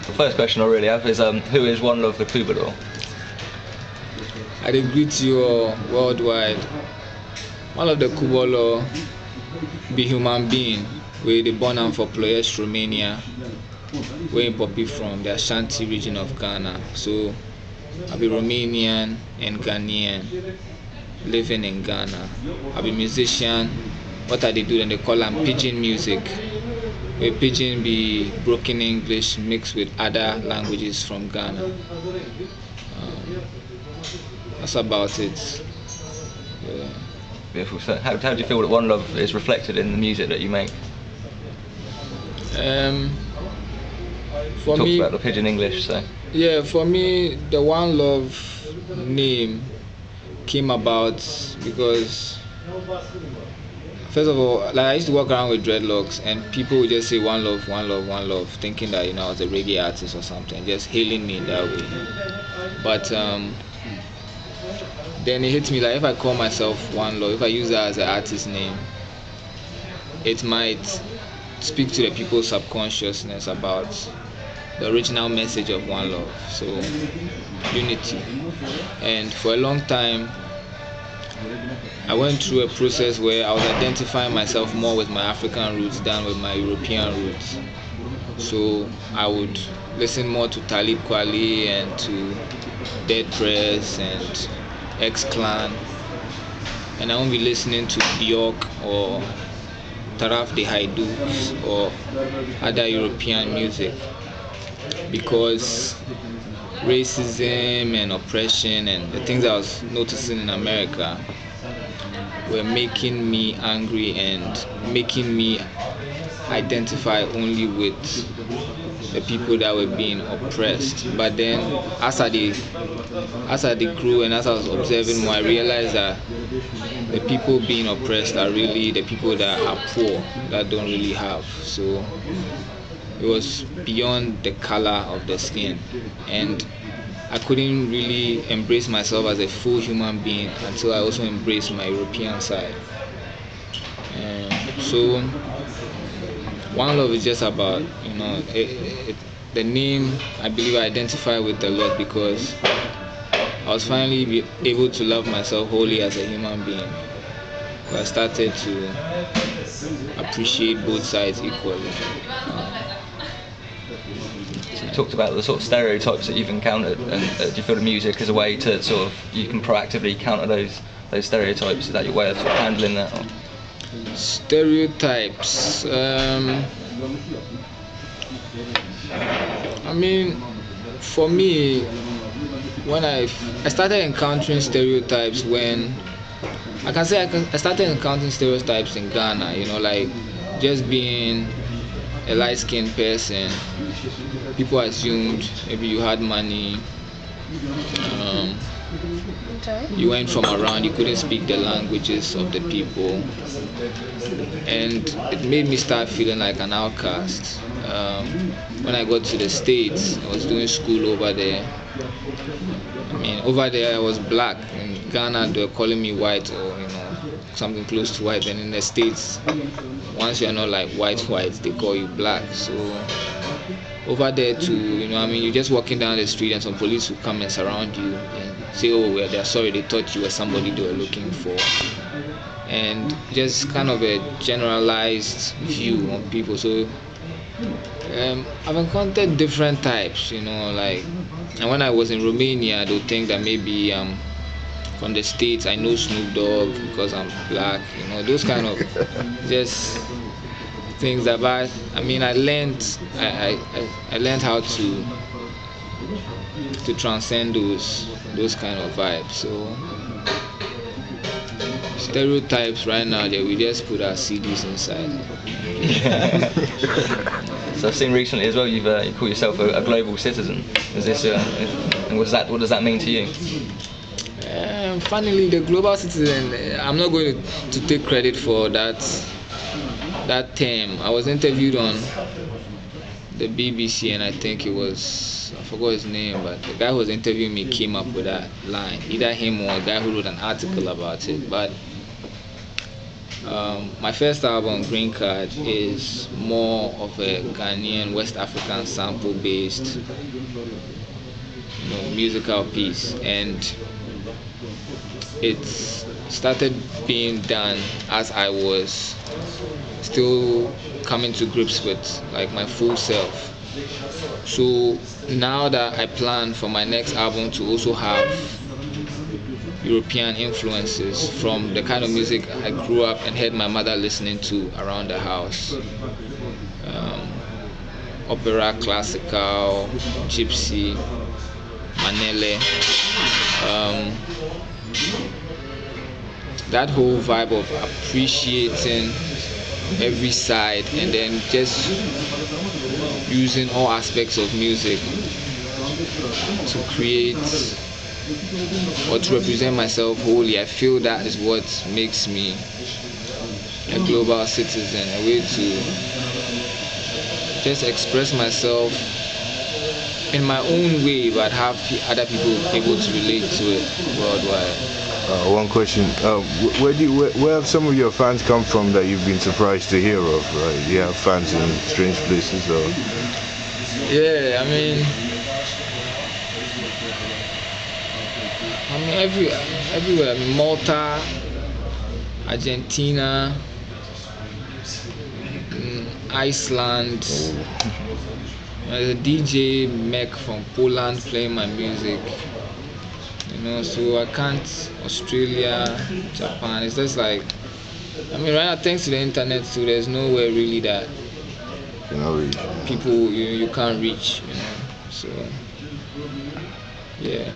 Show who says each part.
Speaker 1: The first question I really have is who is Wanlov the Kubulor?
Speaker 2: I dey greet you all worldwide. Wanlov the Kubulor be human being wey dey born am for Ploiești, Romania, where im poppy from the Ashanti region of Ghana. So I be Romanian and Ghanaian living in Ghana. I be musician. What I dey do, then they call am Pidgen music. Where Pidgen be broken English mixed with other languages from Ghana. That's about it. Yeah.
Speaker 1: Beautiful. So how do you feel that Wanlov is reflected in the music that you make?
Speaker 2: For
Speaker 1: you
Speaker 2: me,
Speaker 1: talked about the Pidgen English, so
Speaker 2: yeah, for me, the Wanlov name came about because, first of all, like I used to walk around with dreadlocks, and people would just say Wanlov, Wanlov, Wanlov, thinking that I was a reggae artist or something, just hailing me that way. But then it hit me like if I call myself Wanlov, if I use that as an artist name, it might speak to the people's subconsciousness about the original message of Wanlov, so unity. And for a long time, I went through a process where I was identifying myself more with my African roots than with my European roots. So I would listen more to Talib Kweli and to Dead Press and X-Clan, and I won't be listening to Bjork or Taraf the Haiduks or other European music, because racism and oppression and the things I was noticing in America were making me angry and making me identify only with the people that were being oppressed. But then as I grew and as I was observing more, I realized that the people being oppressed are really the people that are poor, that don't really have. So it was beyond the color of the skin, and I couldn't really embrace myself as a full human being until I also embraced my European side. So Wanlov is just about, the name. I believe I identify with a lot because I was finally able to love myself wholly as a human being. I started to appreciate both sides equally.
Speaker 1: You talked about the sort of stereotypes that you've encountered, and do you feel the music is a way to sort of, you can proactively counter those stereotypes? Is that your way of handling that? Or?
Speaker 2: Stereotypes. I mean, for me, when I started encountering stereotypes when I started encountering stereotypes in Ghana. Like just being a light-skinned person, people assumed maybe you had money. You went from around, you couldn't speak the languages of the people, and it made me start feeling like an outcast. When I got to the States, I was doing school over there. Over there I was black. In Ghana they were calling me white, or something close to white. And in the States, once you are not like white, they call you black. So over there too, you're just walking down the street and some police will come and surround you and say, oh, well, they're sorry, they thought you were somebody they were looking for. And just kind of a generalized view on people. So I've encountered different types, and when I was in Romania, they would think that maybe I'm from the States, I know Snoop Dogg because I'm black, those kind of just things that. But I learned how to transcend those kind of vibes. So stereotypes right now that we just put our CDs inside.
Speaker 1: So I've seen recently as well you call yourself a global citizen. Is this and what does that mean to you?
Speaker 2: Funnily, the global citizen, I'm not going to take credit for that term. I was interviewed on the BBC, and I think I forgot his name, but the guy who was interviewing me came up with that line. Either him or a guy who wrote an article about it. But My first album, Green Card, is more of a Ghanaian West African sample based musical piece, and it started being done as I was still coming to grips with like my full self. So now that I plan for my next album to also have European influences from the kind of music I grew up and heard my mother listening to around the house, opera, classical, gypsy, manele, that whole vibe of appreciating every side and then just using all aspects of music to create or to represent myself wholly. I feel that is what makes me a global citizen, a way to just express myself in my own way, but have other people able to relate to it worldwide.
Speaker 3: One question: where have some of your fans come from that you've been surprised to hear of? Right? You have fans in strange places, or?
Speaker 2: Yeah, I mean everywhere. I mean, Malta, Argentina, Iceland. There's a DJ Mech from Poland playing my music. So I can't. Australia, Japan. It's just like, I mean, right now, thanks to the internet too, there's nowhere really that people you can't reach. So yeah.